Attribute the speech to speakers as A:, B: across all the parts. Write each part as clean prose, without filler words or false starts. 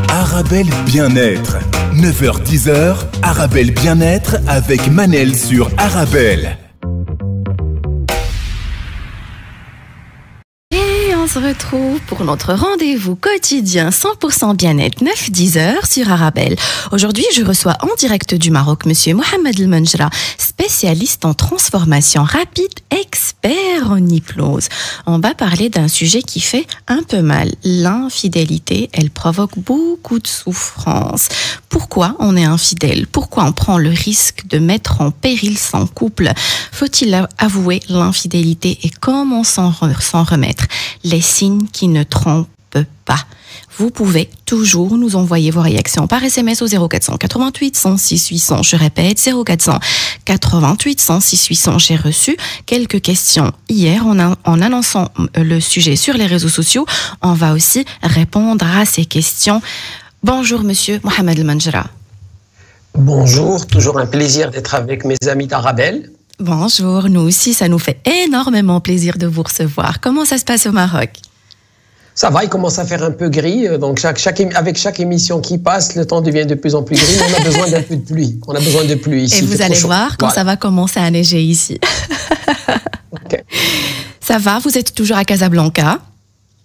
A: Arabelle Bien-être. 9h-10h, Arabelle Bien-être avec Manel sur Arabelle.
B: On se retrouve pour notre rendez-vous quotidien 100% bien-être 9-10h sur Arabelle. Aujourd'hui, je reçois en direct du Maroc Monsieur Mohamed El Menjra, spécialiste en transformation rapide, expert en hypnose. On va parler d'un sujet qui fait un peu mal. L'infidélité, elle provoque beaucoup de souffrance. Pourquoi on est infidèle? Pourquoi on prend le risque de mettre en péril son couple? Faut-il avouer l'infidélité et comment s'en remettre? Les signes qui ne trompent pas. Vous pouvez toujours nous envoyer vos réactions par SMS au 0488 106 800. Je répète, 0488 106 800. J'ai reçu quelques questions hier en annonçant le sujet sur les réseaux sociaux. On va aussi répondre à ces questions. Bonjour Monsieur Mohamed El Menjra.
C: Bonjour, toujours un plaisir d'être avec mes amis d'Arabelle.
B: Bonjour, nous aussi, ça nous fait énormément plaisir de vous recevoir. Comment ça se passe au Maroc?
C: Ça va, il commence à faire un peu gris, donc avec chaque émission qui passe, le temps devient de plus en plus gris, mais on a besoin d'un peu de pluie. On a besoin de pluie ici.
B: Et vous allez voir quand ça va commencer à neiger ici.
C: Okay.
B: Ça va, vous êtes toujours à Casablanca?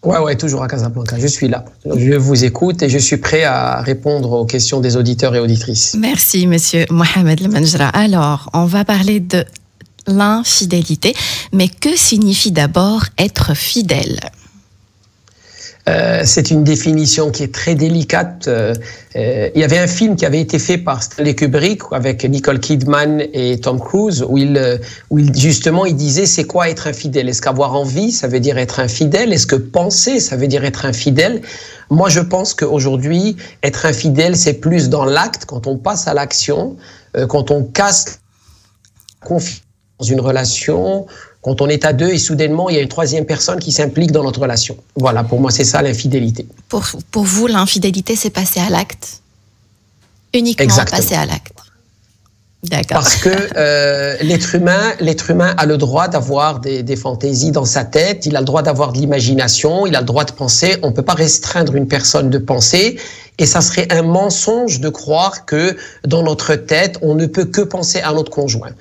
C: Ouais, toujours à Casablanca, je suis là. Je vous écoute et je suis prêt à répondre aux questions des auditeurs et auditrices.
B: Merci, Monsieur Mohamed El Menjra. Alors, on va parler de l'infidélité, mais que signifie d'abord être fidèle?
C: C'est une définition qui est très délicate. Il y avait un film qui avait été fait par Stanley Kubrick avec Nicole Kidman et Tom Cruise où il justement il disait c'est quoi être infidèle? Est-ce qu'avoir envie ça veut dire être infidèle? Est-ce que penser ça veut dire être infidèle? Moi je pense qu'aujourd'hui être infidèle c'est plus dans l'acte, quand on passe à l'action, quand on casse la confiance dans une relation, quand on est à deux et soudainement il y a une troisième personne qui s'implique dans notre relation. Voilà, pour moi c'est ça l'infidélité.
B: Pour vous, l'infidélité c'est passer à l'acte? Uniquement
C: Exactement.
B: Passer à l'acte. D'accord.
C: Parce que l'être humain a le droit d'avoir des fantaisies dans sa tête, il a le droit d'avoir de l'imagination, il a le droit de penser. On ne peut pas restreindre une personne de penser et ça serait un mensonge de croire que dans notre tête, on ne peut que penser à notre conjoint.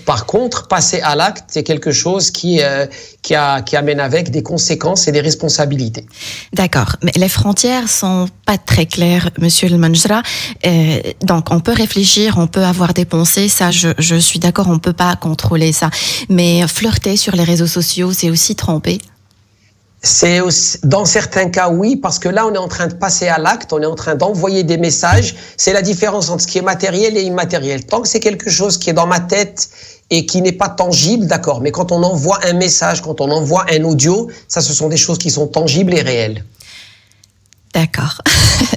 C: Par contre, passer à l'acte, c'est quelque chose qui amène avec des conséquences et des responsabilités.
B: D'accord, mais les frontières sont pas très claires, Monsieur El Menjra. Donc, on peut réfléchir, on peut avoir des pensées, ça, je suis d'accord, on peut pas contrôler ça. Mais flirter sur les réseaux sociaux, c'est aussi tromper?
C: C'est aussi, dans certains cas, oui, parce que là, on est en train de passer à l'acte, on est en train d'envoyer des messages. C'est la différence entre ce qui est matériel et immatériel. Tant que c'est quelque chose qui est dans ma tête et qui n'est pas tangible, d'accord. Mais quand on envoie un message, quand on envoie un audio, ça, ce sont des choses qui sont tangibles et réelles.
B: D'accord,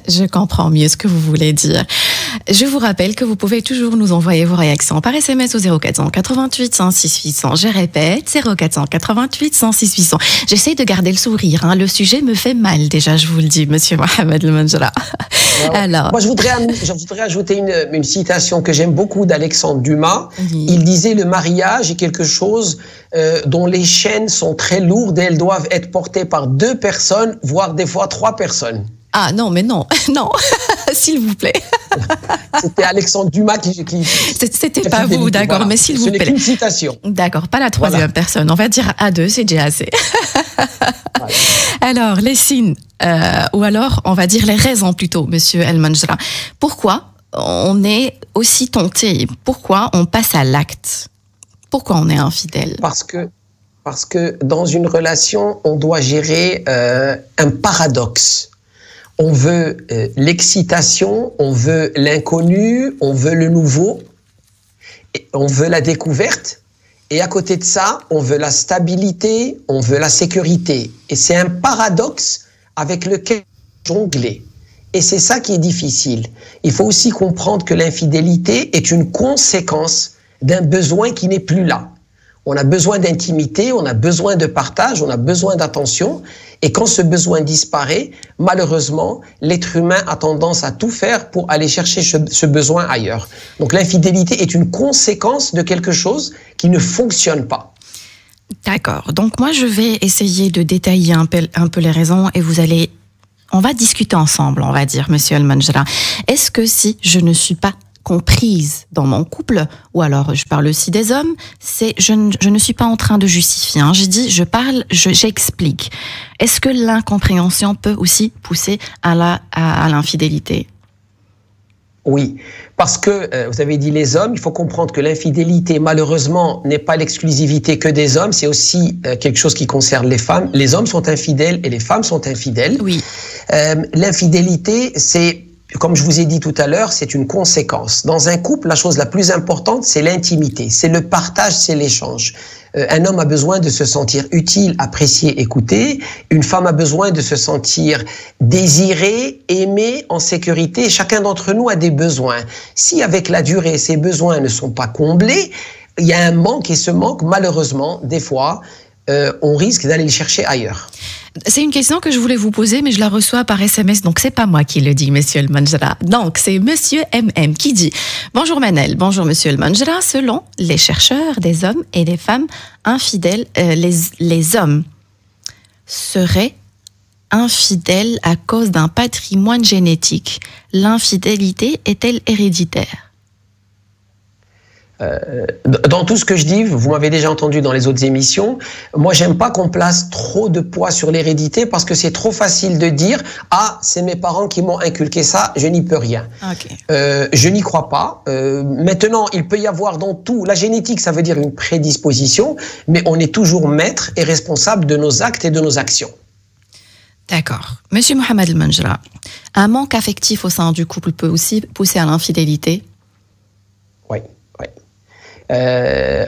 B: je comprends mieux ce que vous voulez dire. Je vous rappelle que vous pouvez toujours nous envoyer vos réactions par SMS au 0488 106 800. Je répète, 0488 106 800. J'essaie de garder le sourire, hein. Le sujet me fait mal déjà, je vous le dis, Monsieur Mohamed El Menjra. Alors,
C: moi, je voudrais ajouter une citation que j'aime beaucoup d'Alexandre Dumas.
B: Oui.
C: Il disait le mariage est quelque chose dont les chaînes sont très lourdes et elles doivent être portées par 2 personnes, voire des fois 3 personnes.
B: Ah non, mais non, non, s'il vous plaît.
C: C'était Alexandre Dumas qui
B: C'était pas vous, d'accord, voilà. Mais s'il vous plaît.
C: Ce n'est qu'une citation.
B: D'accord, pas la troisième personne. On va dire à 2, c'est déjà assez. Voilà. Alors, les signes, ou alors, on va dire les raisons plutôt, Monsieur El Menjra. Pourquoi on est aussi tenté? Pourquoi on passe à l'acte? Pourquoi on est infidèle?
C: Parce que dans une relation, on doit gérer un paradoxe. On veut l'excitation, on veut l'inconnu, on veut le nouveau, on veut la découverte. Et à côté de ça, on veut la stabilité, on veut la sécurité. Et c'est un paradoxe avec lequel jongler. Et c'est ça qui est difficile. Il faut aussi comprendre que l'infidélité est une conséquence d'un besoin qui n'est plus là. On a besoin d'intimité, on a besoin de partage, on a besoin d'attention. Et quand ce besoin disparaît, malheureusement, l'être humain a tendance à tout faire pour aller chercher ce besoin ailleurs. Donc l'infidélité est une conséquence de quelque chose qui ne fonctionne pas.
B: D'accord. Donc moi, je vais essayer de détailler un peu les raisons et on va discuter ensemble, on va dire, Monsieur Al-Manjra. Est-ce que si je ne suis pas comprise dans mon couple, ou alors je parle aussi des hommes, je ne suis pas en train de justifier. J'ai dit, j'explique. Est-ce que l'incompréhension peut aussi pousser à l'infidélité?
C: Oui, parce que vous avez dit les hommes, il faut comprendre que l'infidélité, malheureusement, n'est pas l'exclusivité que des hommes, c'est aussi quelque chose qui concerne les femmes. Les hommes sont infidèles et les femmes sont infidèles.
B: Oui.
C: L'infidélité, c'est, comme je vous ai dit tout à l'heure, c'est une conséquence. Dans un couple, la chose la plus importante, c'est l'intimité, c'est le partage, c'est l'échange. Un homme a besoin de se sentir utile, apprécié, écouté. Une femme a besoin de se sentir désirée, aimée, en sécurité. Chacun d'entre nous a des besoins. Si avec la durée, ces besoins ne sont pas comblés, il y a un manque et ce manque, malheureusement, des fois, on risque d'aller le chercher ailleurs.
B: C'est une question que je voulais vous poser, mais je la reçois par SMS, donc c'est pas moi qui le dis, Monsieur Al-Manjra. Donc c'est Monsieur MM qui dit « Bonjour Manel, bonjour Monsieur Al-Manjra. Selon les chercheurs des hommes et des femmes infidèles, les hommes seraient infidèles à cause d'un patrimoine génétique. L'infidélité est-elle héréditaire ?»
C: Dans tout ce que je dis, vous m'avez déjà entendu dans les autres émissions, moi j'aime pas qu'on place trop de poids sur l'hérédité parce que c'est trop facile de dire « Ah, c'est mes parents qui m'ont inculqué ça, je n'y peux rien.
B: Okay. »
C: Je n'y crois pas. Maintenant, il peut y avoir dans tout, la génétique ça veut dire une prédisposition, mais on est toujours maître et responsable de nos actes et de nos actions.
B: D'accord. Monsieur Mohamed Al-Manjra, un manque affectif au sein du couple peut aussi pousser à l'infidélité?
C: Oui.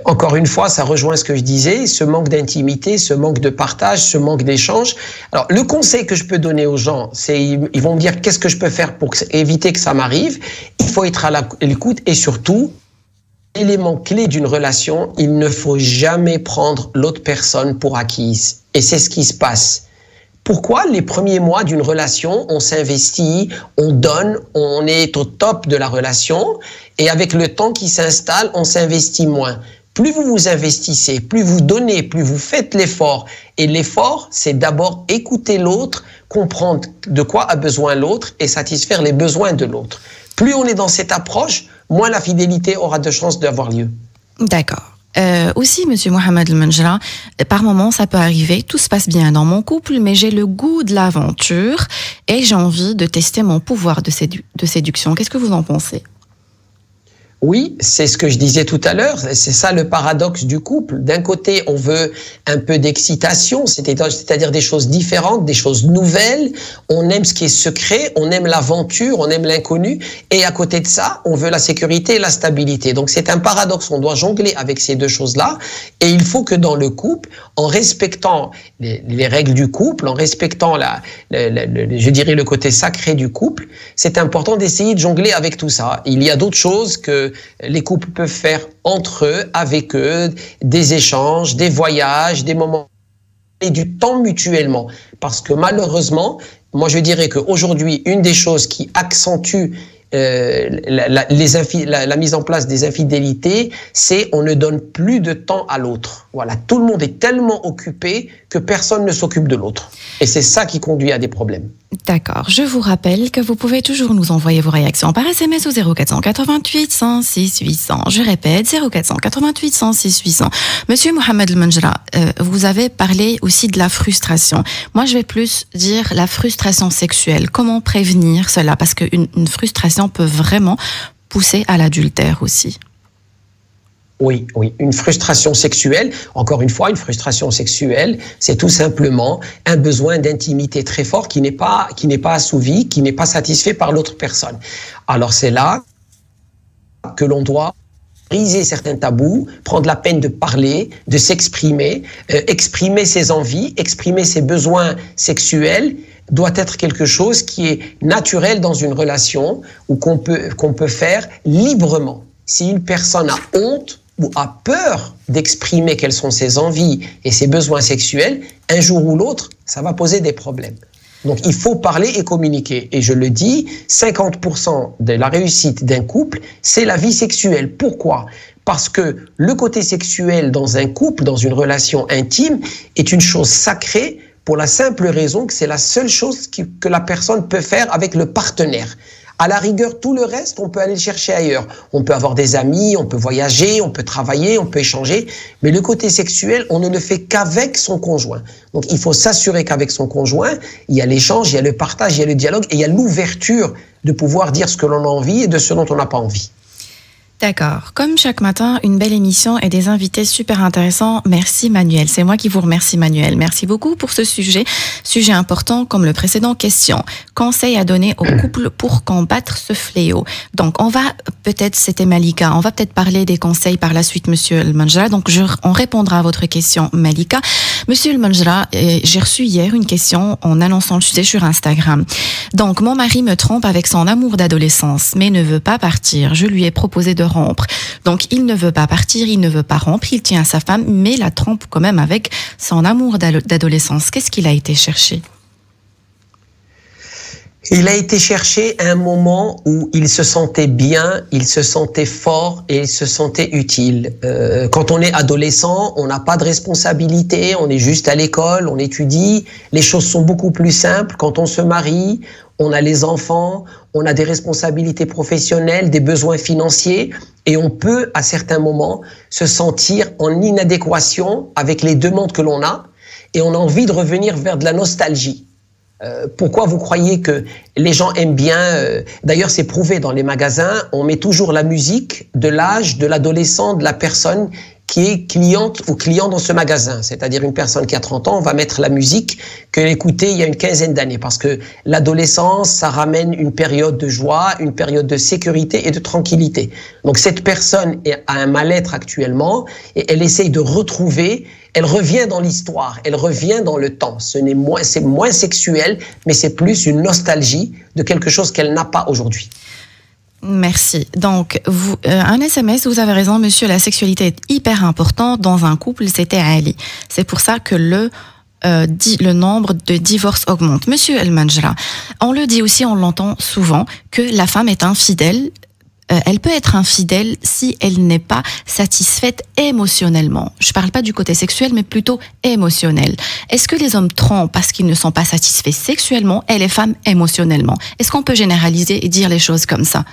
C: Encore une fois, ça rejoint ce que je disais, ce manque d'intimité, ce manque de partage, ce manque d'échange. Alors, le conseil que je peux donner aux gens, c'est ils vont me dire qu'est-ce que je peux faire pour éviter que ça m'arrive. Il faut être à l'écoute et surtout, l'élément clé d'une relation, il ne faut jamais prendre l'autre personne pour acquise. Et c'est ce qui se passe. Pourquoi les premiers mois d'une relation, on s'investit, on donne, on est au top de la relation et avec le temps qui s'installe, on s'investit moins. Plus vous vous investissez, plus vous donnez, plus vous faites l'effort. Et l'effort, c'est d'abord écouter l'autre, comprendre de quoi a besoin l'autre et satisfaire les besoins de l'autre. Plus on est dans cette approche, moins la fidélité aura de chances d'avoir lieu.
B: D'accord. Aussi, Monsieur Mohamed Al-Manjra, par moments, ça peut arriver, tout se passe bien dans mon couple, mais j'ai le goût de l'aventure et j'ai envie de tester mon pouvoir de séduction. Qu'est-ce que vous en pensez ?
C: Oui, c'est ce que je disais tout à l'heure, c'est ça le paradoxe du couple. D'un côté, on veut un peu d'excitation, c'est-à-dire des choses différentes, des choses nouvelles. On aime ce qui est secret, on aime l'aventure, on aime l'inconnu. Et à côté de ça, on veut la sécurité et la stabilité. Donc c'est un paradoxe, on doit jongler avec ces deux choses-là. Et il faut que dans le couple, en respectant les règles du couple, en respectant je dirais le côté sacré du couple, c'est important d'essayer de jongler avec tout ça. Il y a d'autres choses que les couples peuvent faire entre eux, avec eux, des échanges, des voyages, des moments et du temps mutuellement. Parce que malheureusement, moi je dirais qu'aujourd'hui, une des choses qui accentue la mise en place des infidélités, c'est on ne donne plus de temps à l'autre. Voilà, tout le monde est tellement occupé que personne ne s'occupe de l'autre. Et c'est ça qui conduit à des problèmes.
B: D'accord. Je vous rappelle que vous pouvez toujours nous envoyer vos réactions par SMS au 0488 106 800. Je répète, 0488 106 800. Monsieur Mohamed Al-Manjra, vous avez parlé aussi de la frustration. Moi, je vais plus dire la frustration sexuelle. Comment prévenir cela? Parce qu'une frustration peut vraiment pousser à l'adultère aussi.
C: Oui, une frustration sexuelle, encore une fois, une frustration sexuelle, c'est tout simplement un besoin d'intimité très fort qui n'est pas assouvi, qui n'est pas satisfait par l'autre personne. Alors c'est là que l'on doit briser certains tabous, prendre la peine de parler, de s'exprimer, exprimer ses envies, exprimer ses besoins sexuels, doit être quelque chose qui est naturel dans une relation ou qu'on peut faire librement. Si une personne a honte ou a peur d'exprimer quelles sont ses envies et ses besoins sexuels, un jour ou l'autre, ça va poser des problèmes. Donc, il faut parler et communiquer. Et je le dis, 50% de la réussite d'un couple, c'est la vie sexuelle. Pourquoi ? Parce que le côté sexuel dans un couple, dans une relation intime, est une chose sacrée pour la simple raison que c'est la seule chose que la personne peut faire avec le partenaire. À la rigueur, tout le reste, on peut aller le chercher ailleurs. On peut avoir des amis, on peut voyager, on peut travailler, on peut échanger. Mais le côté sexuel, on ne le fait qu'avec son conjoint. Donc, il faut s'assurer qu'avec son conjoint, il y a l'échange, il y a le partage, il y a le dialogue et il y a l'ouverture de pouvoir dire ce que l'on a envie et de ce dont on n'a pas envie.
B: D'accord. Comme chaque matin, une belle émission et des invités super intéressants. Merci Manuel. C'est moi qui vous remercie Manuel. Merci beaucoup pour ce sujet important comme le précédent. Question. Conseil à donner aux couples pour combattre ce fléau. Donc, c'était Malika, on va peut-être parler des conseils par la suite, Monsieur El Manjra. Donc, on répondra à votre question, Malika. Monsieur El Manjra, j'ai reçu hier une question en annonçant le sujet sur Instagram. Donc, mon mari me trompe avec son amour d'adolescence, mais ne veut pas partir. Je lui ai proposé de rompre. Donc, il ne veut pas partir, il ne veut pas rompre, il tient à sa femme, mais la trompe quand même avec son amour d'adolescence. Qu'est-ce qu'il a été chercher ?
C: Il a été chercher un moment où il se sentait bien, il se sentait fort et il se sentait utile. Quand on est adolescent, on n'a pas de responsabilité, on est juste à l'école, on étudie. Les choses sont beaucoup plus simples. Quand on se marie, on a les enfants, on a des responsabilités professionnelles, des besoins financiers et on peut, à certains moments, se sentir en inadéquation avec les demandes que l'on a et on a envie de revenir vers de la nostalgie. Pourquoi vous croyez que les gens aiment bien d'ailleurs, c'est prouvé dans les magasins, on met toujours la musique de l'âge de l'adolescent, de la personne qui est cliente ou client dans ce magasin. C'est-à-dire une personne qui a 30 ans, on va mettre la musique qu'elle écoutait il y a une quinzaine d'années. Parce que l'adolescence, ça ramène une période de joie, une période de sécurité et de tranquillité. Donc cette personne a un mal-être actuellement et elle essaye de retrouver, elle revient dans l'histoire, elle revient dans le temps. C'est moins sexuel, mais c'est plus une nostalgie de quelque chose qu'elle n'a pas aujourd'hui.
B: Merci. Donc, un SMS, vous avez raison, monsieur, la sexualité est hyper importante dans un couple, c'était Ali. C'est pour ça que le nombre de divorces augmente. Monsieur El Manjra, on le dit aussi, on l'entend souvent, que la femme est infidèle. Elle peut être infidèle si elle n'est pas satisfaite émotionnellement. Je ne parle pas du côté sexuel, mais plutôt émotionnel. Est-ce que les hommes trompent parce qu'ils ne sont pas satisfaits sexuellement et les femmes émotionnellement? Est-ce qu'on peut généraliser et dire les choses comme ça?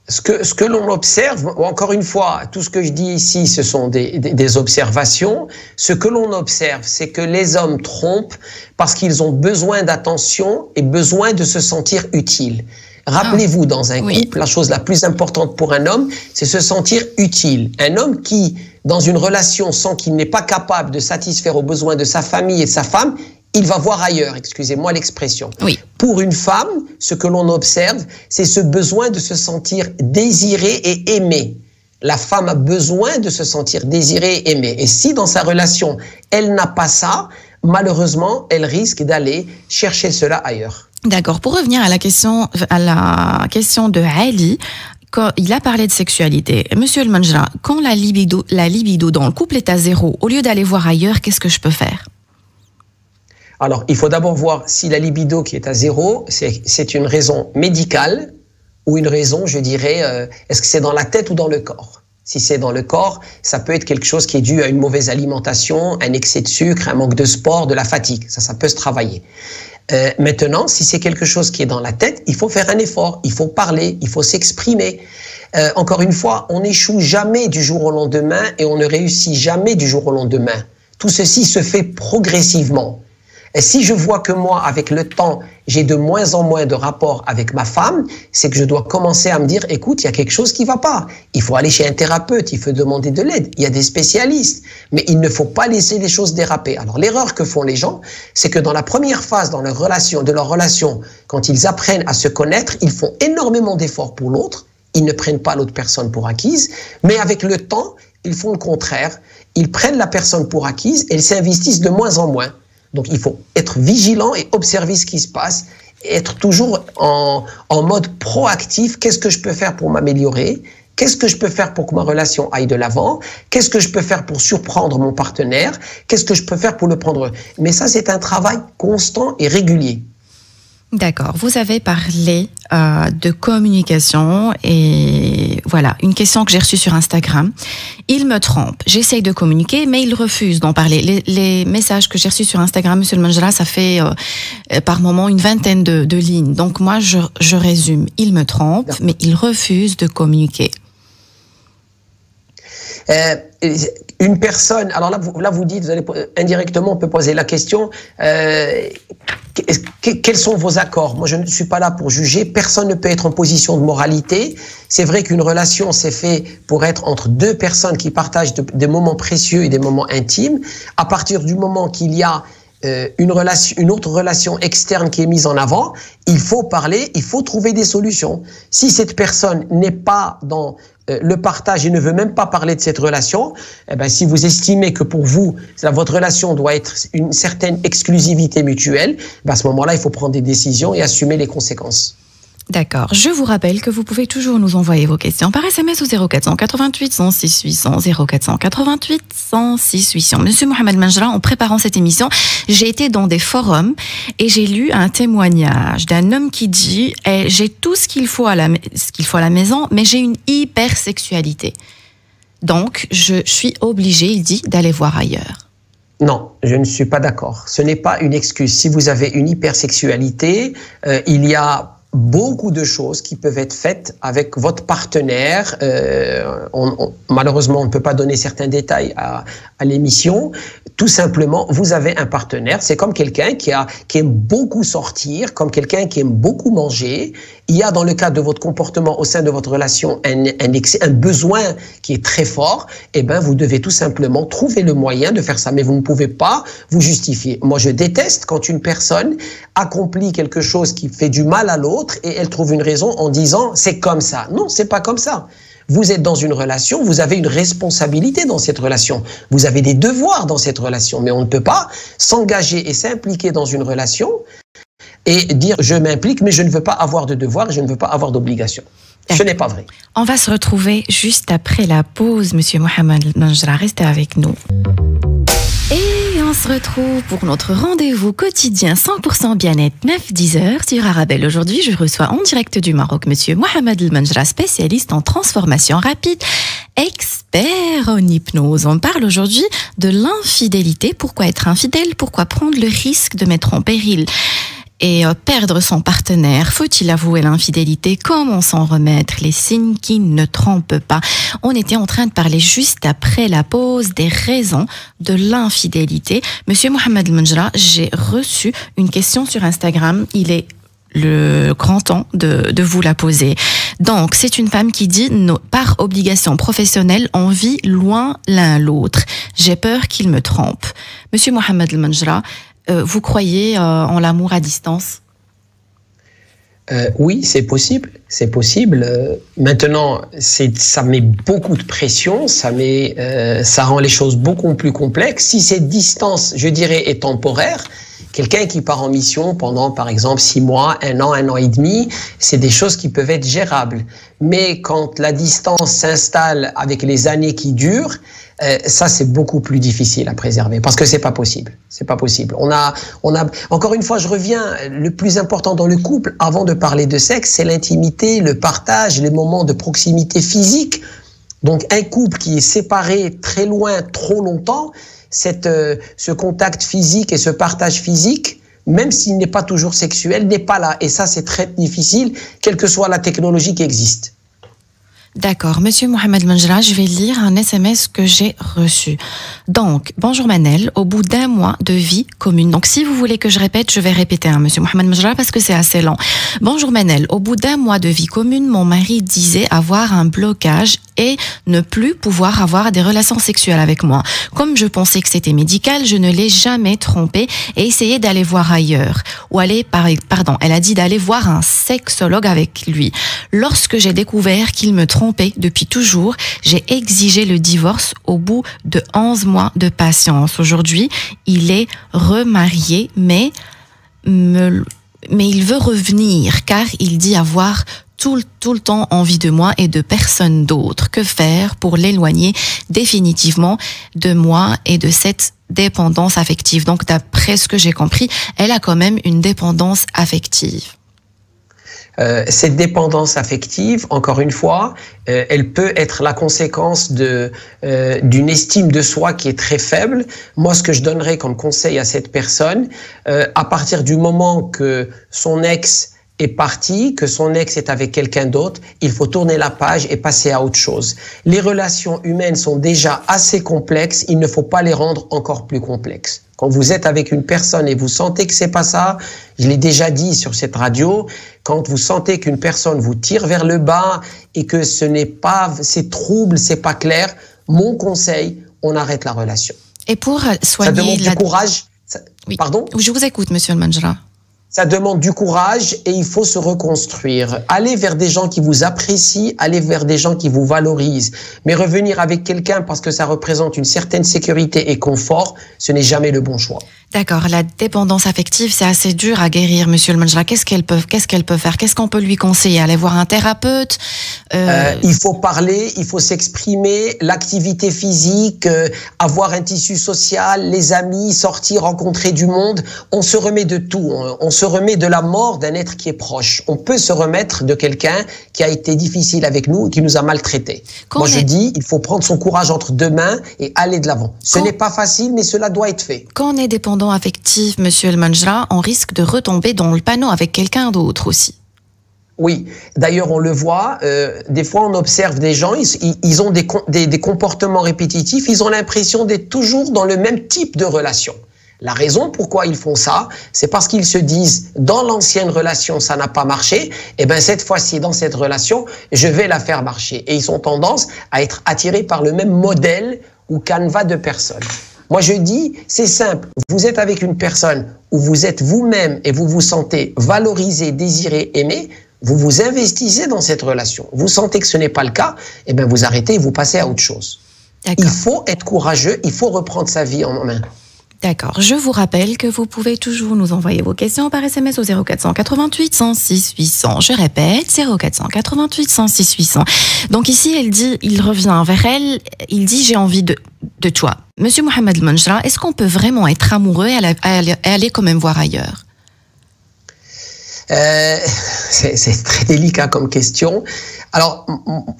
C: Ce que l'on observe, encore une fois, tout ce que je dis ici, ce sont des observations. Ce que l'on observe, c'est que les hommes trompent parce qu'ils ont besoin d'attention et besoin de se sentir utiles. Rappelez-vous, dans un couple, la chose la plus importante pour un homme, c'est se sentir utile. Un homme qui, dans une relation, sent qu'il n'est pas capable de satisfaire aux besoins de sa famille et de sa femme, il va voir ailleurs, excusez-moi l'expression.
B: Oui.
C: Pour une femme, ce que l'on observe, c'est ce besoin de se sentir désirée et aimée. La femme a besoin de se sentir désirée et aimée. Et si dans sa relation, elle n'a pas ça, malheureusement, elle risque d'aller chercher cela ailleurs.
B: D'accord. Pour revenir à la question de Ali, quand il a parlé de sexualité, Monsieur El Manjra, quand la libido dans le couple est à 0, au lieu d'aller voir ailleurs, qu'est-ce que je peux faire?
C: Alors, il faut d'abord voir si la libido qui est à 0, c'est une raison médicale ou une raison, je dirais, est-ce que c'est dans la tête ou dans le corps? Si c'est dans le corps, ça peut être quelque chose qui est dû à une mauvaise alimentation, un excès de sucre, un manque de sport, de la fatigue. Ça peut se travailler. Maintenant, si c'est quelque chose qui est dans la tête, il faut faire un effort, il faut parler, il faut s'exprimer. Encore une fois, on n'échoue jamais du jour au lendemain et on ne réussit jamais du jour au lendemain. Tout ceci se fait progressivement. Et si je vois que moi, avec le temps, j'ai de moins en moins de rapports avec ma femme, c'est que je dois commencer à me dire, écoute, il y a quelque chose qui ne va pas. Il faut aller chez un thérapeute, il faut demander de l'aide. Il y a des spécialistes. Mais il ne faut pas laisser les choses déraper. Alors, l'erreur que font les gens, c'est que dans la première phase de leur relation, quand ils apprennent à se connaître, ils font énormément d'efforts pour l'autre. Ils ne prennent pas l'autre personne pour acquise. Mais avec le temps, ils font le contraire. Ils prennent la personne pour acquise et ils s'investissent de moins en moins. Donc, il faut être vigilant et observer ce qui se passe, et être toujours en mode proactif. Qu'est-ce que je peux faire pour m'améliorer? Qu'est-ce que je peux faire pour que ma relation aille de l'avant? Qu'est-ce que je peux faire pour surprendre mon partenaire? Qu'est-ce que je peux faire pour le prendre? Mais ça, c'est un travail constant et régulier.
B: D'accord. Vous avez parlé de communication et voilà, une question que j'ai reçue sur Instagram. Il me trompe. J'essaye de communiquer, mais il refuse d'en parler. Les messages que j'ai reçus sur Instagram, Monsieur le Manjra, ça fait par moment une vingtaine de lignes. Donc moi, je résume. Il me trompe, mais il refuse de communiquer.
C: Une personne, alors là vous dites, vous allez, indirectement on peut poser la question, quels sont vos accords? Moi je ne suis pas là pour juger, personne ne peut être en position de moralité. C'est vrai qu'une relation c'est fait pour être entre deux personnes qui partagent des moments précieux et des moments intimes. À partir du moment qu'il y a une autre relation externe qui est mise en avant, il faut parler, il faut trouver des solutions. Si cette personne n'est pas dans le partage et ne veut même pas parler de cette relation, eh ben, si vous estimez que pour vous, votre relation doit être une certaine exclusivité mutuelle, ben à ce moment-là, il faut prendre des décisions et assumer les conséquences.
B: D'accord. Je vous rappelle que vous pouvez toujours nous envoyer vos questions par SMS au 0488 106 800 0488 106 800. Monsieur Mohamed Manjra, en préparant cette émission, j'ai été dans des forums et j'ai lu un témoignage d'un homme qui dit j'ai tout ce qu'il faut à la maison, mais j'ai une hypersexualité. Donc, je suis obligé, il dit, d'aller voir ailleurs.
C: Non, je ne suis pas d'accord. Ce n'est pas une excuse. Si vous avez une hypersexualité, il y a beaucoup de choses qui peuvent être faites avec votre partenaire. Malheureusement, on ne peut pas donner certains détails à l'émission. Tout simplement, vous avez un partenaire. C'est comme quelqu'un qui aime beaucoup sortir, comme quelqu'un qui aime beaucoup manger. Il y a dans le cadre de votre comportement au sein de votre relation un besoin qui est très fort. Eh bien, vous devez tout simplement trouver le moyen de faire ça. Mais vous ne pouvez pas vous justifier. Moi, je déteste quand une personne accomplit quelque chose qui fait du mal à l'autre et elle trouve une raison en disant c'est comme ça. Non, c'est pas comme ça. Vous êtes dans une relation, vous avez une responsabilité dans cette relation. Vous avez des devoirs dans cette relation. Mais on ne peut pas s'engager et s'impliquer dans une relation et dire je m'implique mais je ne veux pas avoir de devoirs et je ne veux pas avoir d'obligations. Ce n'est pas vrai.
B: On va se retrouver juste après la pause, Monsieur Mohamed Manjra. Restez avec nous. Et on se retrouve pour notre rendez-vous quotidien 100% bien-être 9-10h sur Arabelle. Aujourd'hui, je reçois en direct du Maroc Monsieur Mohamed Manjra, spécialiste en transformation rapide, expert en hypnose. On parle aujourd'hui de l'infidélité. Pourquoi être infidèle? Pourquoi prendre le risque de mettre en péril et perdre son partenaire? Faut-il avouer l'infidélité? Comment s'en remettre? Les signes qui ne trompent pas. On était en train de parler juste après la pause des raisons de l'infidélité. Monsieur Mohamed Manjra, j'ai reçu une question sur Instagram. Il est le grand temps de vous la poser. Donc, c'est une femme qui dit par obligation professionnelle, on vit loin l'un l'autre. J'ai peur qu'il me trompe. Monsieur Mohamed Manjra, vous croyez en l'amour à distance?
C: Oui, c'est possible. C'est possible. Maintenant, ça met beaucoup de pression, ça rend les choses beaucoup plus complexes. Si cette distance, je dirais, est temporaire, quelqu'un qui part en mission pendant, par exemple, 6 mois, 1 an et demi, c'est des choses qui peuvent être gérables. Mais quand la distance s'installe avec les années qui durent, ça, c'est beaucoup plus difficile à préserver parce que c'est pas possible. C'est pas possible. Encore une fois, je reviens, le plus important dans le couple, avant de parler de sexe, c'est l'intimité, le partage, les moments de proximité physique. Donc, un couple qui est séparé très loin, trop longtemps, ce contact physique et ce partage physique, même s'il n'est pas toujours sexuel, n'est pas là. Et ça, c'est très difficile, quelle que soit la technologie qui existe.
B: D'accord. Monsieur Mohamed Manjra, je vais lire un SMS que j'ai reçu. Donc, bonjour Manel, au bout d'1 mois de vie commune. Donc, si vous voulez que je répète, je vais répéter, Monsieur Mohamed Manjra, parce que c'est assez lent. Bonjour Manel, au bout d'1 mois de vie commune, mon mari disait avoir un blocage et ne plus pouvoir avoir des relations sexuelles avec moi. Comme je pensais que c'était médical, je ne l'ai jamais trompé et essayé d'aller voir ailleurs. Elle a dit d'aller voir un sexologue avec lui. Lorsque j'ai découvert qu'il me trompait depuis toujours, j'ai exigé le divorce au bout de 11 mois de patience. Aujourd'hui, il est remarié, mais il veut revenir car il dit avoir tout le temps envie de moi et de personne d'autre. Que faire pour l'éloigner définitivement de moi et de cette dépendance affective? Donc, d'après ce que j'ai compris, elle a quand même une dépendance affective.
C: Cette dépendance affective, encore une fois, elle peut être la conséquence d'une estime de soi qui est très faible. Moi, ce que je donnerais comme conseil à cette personne, à partir du moment que son ex est parti, que son ex est avec quelqu'un d'autre, il faut tourner la page et passer à autre chose. Les relations humaines sont déjà assez complexes, il ne faut pas les rendre encore plus complexes. Quand vous êtes avec une personne et vous sentez que c'est pas ça, je l'ai déjà dit sur cette radio, quand vous sentez qu'une personne vous tire vers le bas et que ce n'est pas, c'est trouble, c'est pas clair, mon conseil, on arrête la relation.
B: Et pour soigner...
C: Ça demande du courage.
B: Oui.
C: Pardon ?
B: Je vous écoute, monsieur Al-Manjra.
C: Ça demande du courage et il faut se reconstruire. Allez vers des gens qui vous apprécient, allez vers des gens qui vous valorisent. Mais revenir avec quelqu'un parce que ça représente une certaine sécurité et confort, ce n'est jamais le bon choix.
B: D'accord, la dépendance affective, c'est assez dur à guérir, monsieur Al-Manjra. Qu'est-ce qu'elle peut faire? Qu'est-ce qu'on peut lui conseiller? Aller voir un thérapeute?
C: Il faut parler, il faut s'exprimer, l'activité physique, avoir un tissu social, les amis, sortir, rencontrer du monde. On se remet de tout. On se remet de la mort d'un être qui est proche. On peut se remettre de quelqu'un qui a été difficile avec nous, qui nous a maltraités. Moi, je dis, il faut prendre son courage entre deux mains et aller de l'avant. Ce n'est pas facile, mais cela doit être fait.
B: Quand on est dépendant affectif, monsieur Al-Manjra, on risque de retomber dans le panneau avec quelqu'un d'autre aussi.
C: Oui, d'ailleurs on le voit, des fois on observe des gens, ils ont des comportements répétitifs, ils ont l'impression d'être toujours dans le même type de relation. La raison pourquoi ils font ça, c'est parce qu'ils se disent, dans l'ancienne relation, ça n'a pas marché, et bien cette fois-ci, dans cette relation, je vais la faire marcher. Et ils ont tendance à être attirés par le même modèle ou canevas de personnes. Moi, je dis, c'est simple. Vous êtes avec une personne où vous êtes vous-même et vous vous sentez valorisé, désiré, aimé. Vous vous investissez dans cette relation. Vous sentez que ce n'est pas le cas, et bien vous arrêtez et vous passez à autre chose. Il faut être courageux, il faut reprendre sa vie en main.
B: D'accord. Je vous rappelle que vous pouvez toujours nous envoyer vos questions par SMS au 0488 106 800. Je répète, 0488 106 800. Donc ici, elle dit, il revient vers elle, il dit, j'ai envie de toi. Monsieur Mohamed Al-Manjra, est-ce qu'on peut vraiment être amoureux et aller quand même voir ailleurs?
C: C'est très délicat comme question. Alors,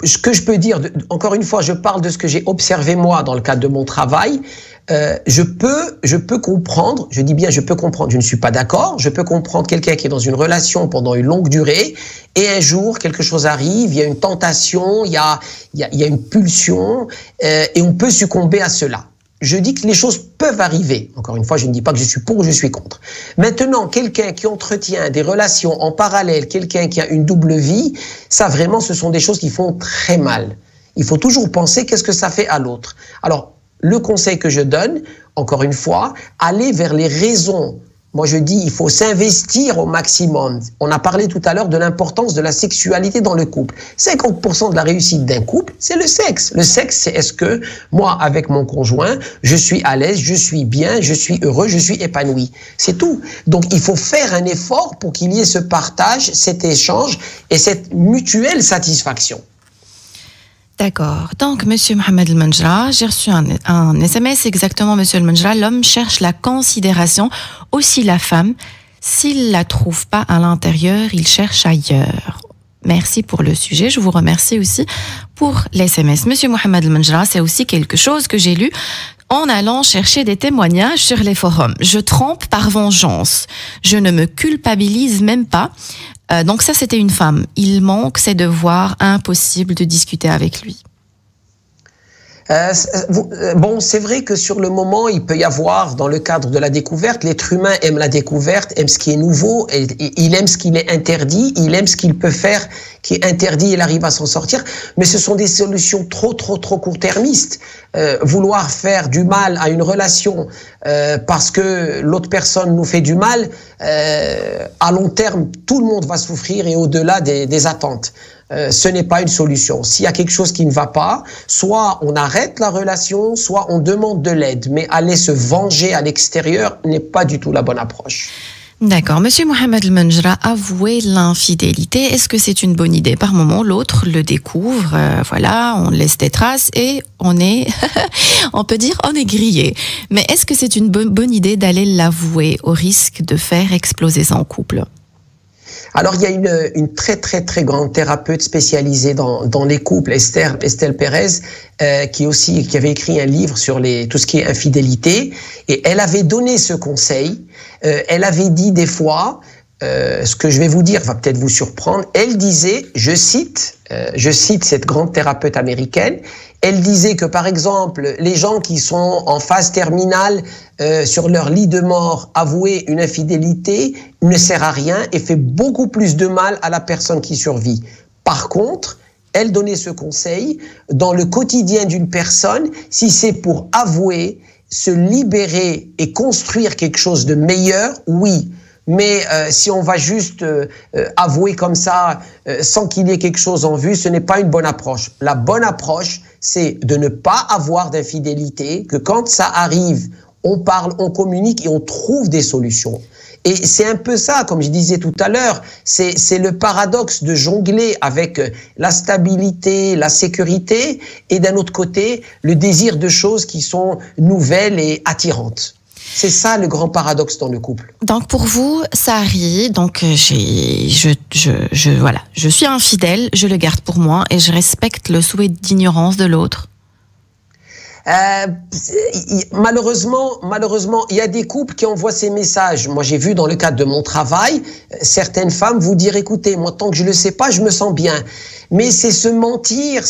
C: ce que je peux dire, encore une fois, je parle de ce que j'ai observé moi dans le cadre de mon travail. Je peux comprendre, je dis bien je peux comprendre, je ne suis pas d'accord, je peux comprendre quelqu'un qui est dans une relation pendant une longue durée et un jour quelque chose arrive, il y a une tentation, il y a une pulsion et on peut succomber à cela. Je dis que les choses peuvent arriver. Encore une fois, je ne dis pas que je suis pour ou je suis contre. Maintenant, quelqu'un qui entretient des relations en parallèle, quelqu'un qui a une double vie, ça vraiment, ce sont des choses qui font très mal. Il faut toujours penser qu'est-ce que ça fait à l'autre. Alors, le conseil que je donne, encore une fois, aller vers les raisons. Moi, je dis, il faut s'investir au maximum. On a parlé tout à l'heure de l'importance de la sexualité dans le couple. 50% de la réussite d'un couple, c'est le sexe. Le sexe, c'est est-ce que moi, avec mon conjoint, je suis à l'aise, je suis bien, je suis heureux, je suis épanoui. C'est tout. Donc, il faut faire un effort pour qu'il y ait ce partage, cet échange et cette mutuelle satisfaction.
B: D'accord. Donc, monsieur Mohamed Al-Manjra, j'ai reçu un SMS exactement, monsieur Al-Manjra. L'homme cherche la considération, aussi la femme. S'il la trouve pas à l'intérieur, il cherche ailleurs. Merci pour le sujet. Je vous remercie aussi pour l'SMS. Monsieur Mohamed Al-Manjra, c'est aussi quelque chose que j'ai lu en allant chercher des témoignages sur les forums. Je trempe par vengeance. Je ne me culpabilise même pas. Donc ça, c'était une femme. Il manque ses devoirs, impossible de discuter avec lui.
C: Bon, c'est vrai que sur le moment, il peut y avoir, dans le cadre de la découverte, l'être humain aime la découverte, aime ce qui est nouveau, et il aime ce qu'il est interdit, il aime ce qu'il peut faire qui est interdit, il arrive à s'en sortir, mais ce sont des solutions trop court-termistes. Vouloir faire du mal à une relation parce que l'autre personne nous fait du mal, à long terme, tout le monde va souffrir et au-delà des attentes. Ce n'est pas une solution. S'il y a quelque chose qui ne va pas, soit on arrête la relation, soit on demande de l'aide. Mais aller se venger à l'extérieur n'est pas du tout la bonne approche.
B: D'accord. Monsieur Mohamed El-Menjra, avouer l'infidélité, est-ce que c'est une bonne idée? Par moment, l'autre le découvre, voilà, on laisse des traces et on est, on peut dire, on est grillé. Mais est-ce que c'est une bonne idée d'aller l'avouer au risque de faire exploser son couple?
C: Alors, il y a une très, très, très grande thérapeute spécialisée dans les couples, Estelle Pérez, qui avait écrit un livre sur tout ce qui est infidélité. Et elle avait donné ce conseil. Elle avait dit des fois, ce que je vais vous dire va peut-être vous surprendre. Elle disait, je cite cette grande thérapeute américaine, elle disait que, par exemple, les gens qui sont en phase terminale sur leur lit de mort, avouer une infidélité ne sert à rien et fait beaucoup plus de mal à la personne qui survit. Par contre, elle donnait ce conseil dans le quotidien d'une personne, si c'est pour avouer, se libérer et construire quelque chose de meilleur, oui. Mais si on va juste avouer comme ça, sans qu'il y ait quelque chose en vue, ce n'est pas une bonne approche. La bonne approche, c'est de ne pas avoir d'infidélité, que quand ça arrive, on parle, on communique et on trouve des solutions. Et c'est un peu ça, comme je disais tout à l'heure, c'est le paradoxe de jongler avec la stabilité, la sécurité, et d'un autre côté, le désir de choses qui sont nouvelles et attirantes. C'est ça le grand paradoxe dans le couple.
B: Donc pour vous, ça arrive. Donc voilà, je suis infidèle, je le garde pour moi et je respecte le souhait d'ignorance de l'autre.
C: Malheureusement, il y a des couples qui envoient ces messages. Moi, j'ai vu dans le cadre de mon travail, certaines femmes vous dire, écoutez, moi, tant que je le sais pas, je me sens bien. Mais c'est se mentir,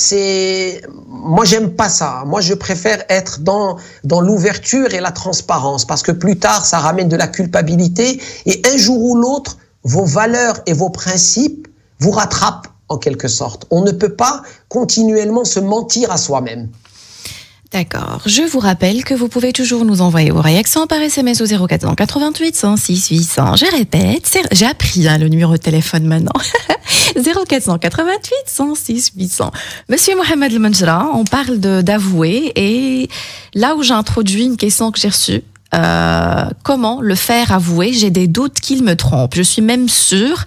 C: moi, j'aime pas ça. Moi, je préfère être dans l'ouverture et la transparence parce que plus tard, ça ramène de la culpabilité et un jour ou l'autre, vos valeurs et vos principes vous rattrapent en quelque sorte. On ne peut pas continuellement se mentir à soi-même.
B: D'accord. Je vous rappelle que vous pouvez toujours nous envoyer vos réactions par SMS au 0488 106 800. Je répète, j'ai appris le numéro de téléphone maintenant. 0488 106 800. Monsieur Mohamed El-Menjra, on parle d'avouer et là où j'ai introduit une question que j'ai reçue, comment le faire avouer? J'ai des doutes qu'il me trompe. Je suis même sûre,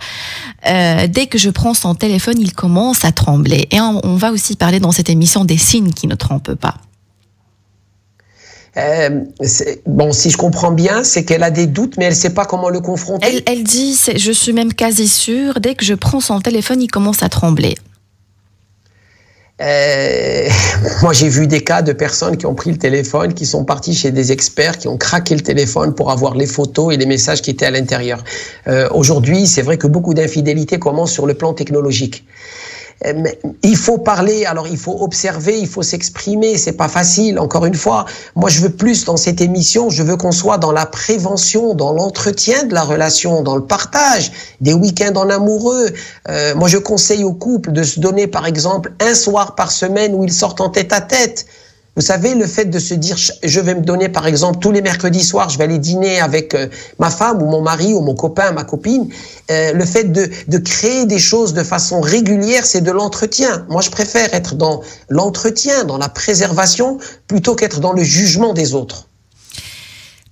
B: dès que je prends son téléphone, il commence à trembler. Et on va aussi parler dans cette émission des signes qui ne trompent pas.
C: Bon, si je comprends bien, c'est qu'elle a des doutes, mais elle ne sait pas comment le confronter.
B: Elle dit, je suis même quasi sûre, dès que je prends son téléphone, il commence à trembler.
C: Moi, j'ai vu des cas de personnes qui ont pris le téléphone, qui sont partis chez des experts, qui ont craqué le téléphone pour avoir les photos et les messages qui étaient à l'intérieur. Aujourd'hui, c'est vrai que beaucoup d'infidélités commencent sur le plan technologique. Il faut parler, alors il faut observer, il faut s'exprimer, c'est pas facile, encore une fois. Moi, je veux plus dans cette émission, je veux qu'on soit dans la prévention, dans l'entretien de la relation, dans le partage, des week-ends en amoureux. Moi, je conseille aux couples de se donner, par exemple, un soir par semaine où ils sortent en tête-à-tête. Vous savez, le fait de se dire, je vais me donner, par exemple, tous les mercredis soirs, je vais aller dîner avec ma femme ou mon mari ou mon copain, ma copine. Le fait de créer des choses de façon régulière, c'est de l'entretien. Moi, je préfère être dans l'entretien, dans la préservation, plutôt qu'être dans le jugement des autres.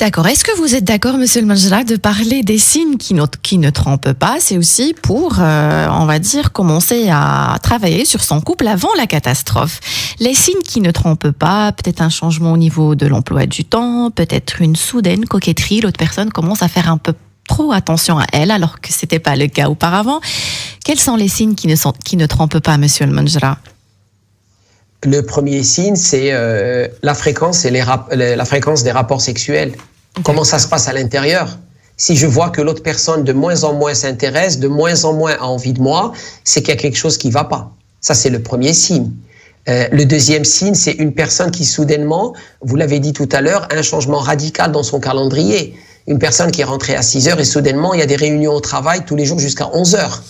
B: D'accord. Est-ce que vous êtes d'accord, monsieur El-Menjra, de parler des signes qui ne trompent pas? C'est aussi pour, on va dire, commencer à travailler sur son couple avant la catastrophe. Les signes qui ne trompent pas, peut-être un changement au niveau de l'emploi du temps, peut-être une soudaine coquetterie, l'autre personne commence à faire un peu trop attention à elle, alors que c'était pas le cas auparavant. Quels sont les signes qui ne trompent pas, monsieur El-Menjra?
C: Le premier signe, c'est la fréquence et la fréquence des rapports sexuels. Comment ça se passe à l'intérieur? Si je vois que l'autre personne de moins en moins s'intéresse, de moins en moins a envie de moi, c'est qu'il y a quelque chose qui ne va pas. Ça, c'est le premier signe. Le deuxième signe, c'est une personne qui soudainement, vous l'avez dit tout à l'heure, a un changement radical dans son calendrier. Une personne qui est rentrée à 6 heures et soudainement, il y a des réunions au travail tous les jours jusqu'à 11 heures.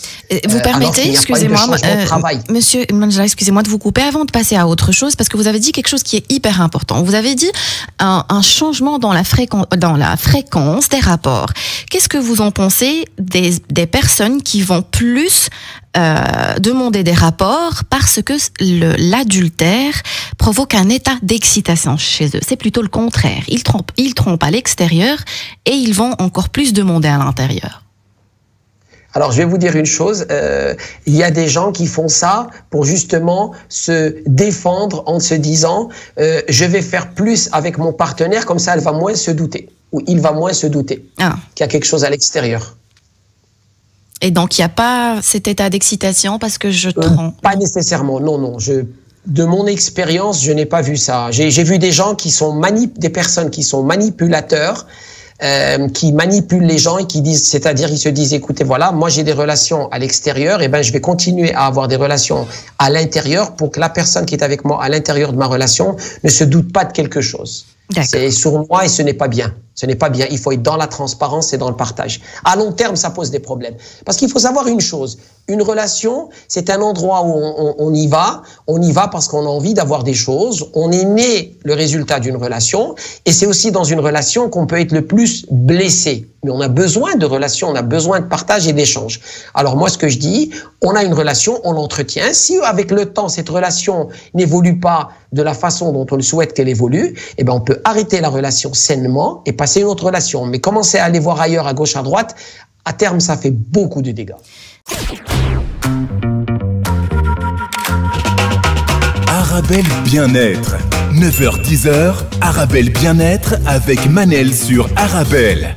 B: Vous permettez, excusez-moi, monsieur El-Menjra, excusez-moi de vous couper avant de passer à autre chose, parce que vous avez dit quelque chose qui est hyper important. Vous avez dit un changement dans la fréquence des rapports. Qu'est-ce que vous en pensez des personnes qui vont plus demander des rapports parce que l'adultère provoque un état d'excitation chez eux. C'est plutôt le contraire. Ils trompent à l'extérieur et ils vont encore plus demander à l'intérieur.
C: Alors, je vais vous dire une chose, il y a des gens qui font ça pour justement se défendre en se disant je vais faire plus avec mon partenaire, comme ça elle va moins se douter, ou il va moins se douter qu'il y a quelque chose à l'extérieur.
B: Et donc, il n'y a pas cet état d'excitation parce que je trompe?
C: Pas nécessairement, non. De mon expérience, je n'ai pas vu ça. J'ai vu des gens qui sont des personnes qui sont manipulateurs, qui manipulent les gens et qui disent, c'est-à-dire ils se disent, écoutez, voilà, moi j'ai des relations à l'extérieur, et ben je vais continuer à avoir des relations à l'intérieur pour que la personne qui est avec moi à l'intérieur de ma relation ne se doute pas de quelque chose. C'est sournois et ce n'est pas bien. Ce n'est pas bien. Il faut être dans la transparence et dans le partage. À long terme, ça pose des problèmes. Parce qu'il faut savoir une chose. Une relation, c'est un endroit où on y va. On y va parce qu'on a envie d'avoir des choses. On est né le résultat d'une relation. Et c'est aussi dans une relation qu'on peut être le plus blessé. Mais on a besoin de relations, on a besoin de partage et d'échange. Alors moi, ce que je dis, on a une relation, on l'entretient. Si avec le temps, cette relation n'évolue pas de la façon dont on le souhaite qu'elle évolue, eh ben on peut arrêter la relation sainement et passer une autre relation. Mais commencer à aller voir ailleurs, à gauche, à droite, à terme, ça fait beaucoup de dégâts.
A: Arabelle Bien-être. 9h-10h, Arabelle Bien-être avec Manel sur Arabelle.